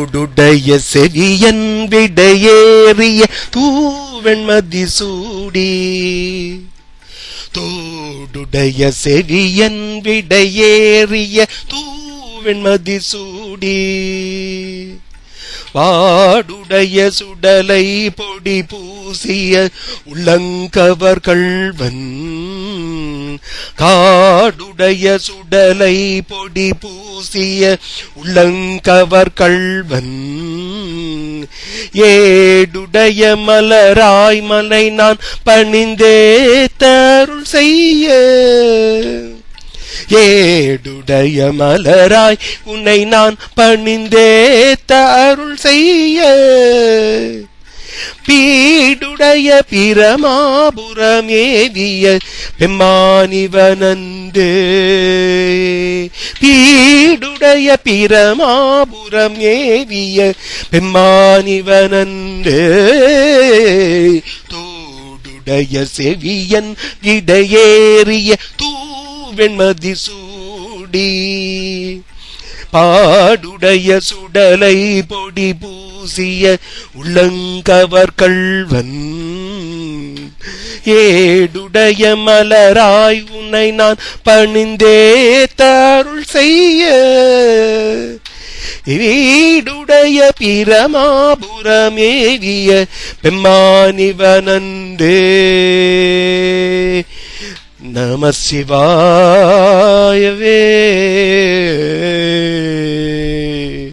டுடைய செவியன் விடையேறிய தூவெண்மதி சூடி தோடுடைய செவியன் விடையேறிய தூவெண்மதி சூடி வாடுடைய சுடலை பொடி பூசிய உள்ளங்கவர் கள்வன் காடுடைய சுடலை பொடி பூசிய உள்ளங்கவர் கள்வன் ஏடுடைய மலராய் மலை நான் பணிந்தே தருள் செய்ய ஏடுடைய மலராய் உன்னை நான் பணிந்தே தருள் செய்ய பீடுடைய பிரமாபுரமேவிய பெம்மானிவனந்தே பீடுடைய பிரமாபுரமேவிய பெம்மானிவனந்தே தோடுடைய செவியன் விடையேறிய தூவெண்மதி சூடி பாடுடைய சுடலை பொடி பூசிய உள்ளங்கவர் கள்வன் ஏடுடைய மலராய் உன்னை நான் பணிந்தே தருள் செய்ய வீடுடைய பிரமாபுரமேவிய பெம்மானிவனந்தே நம சிவாயவே.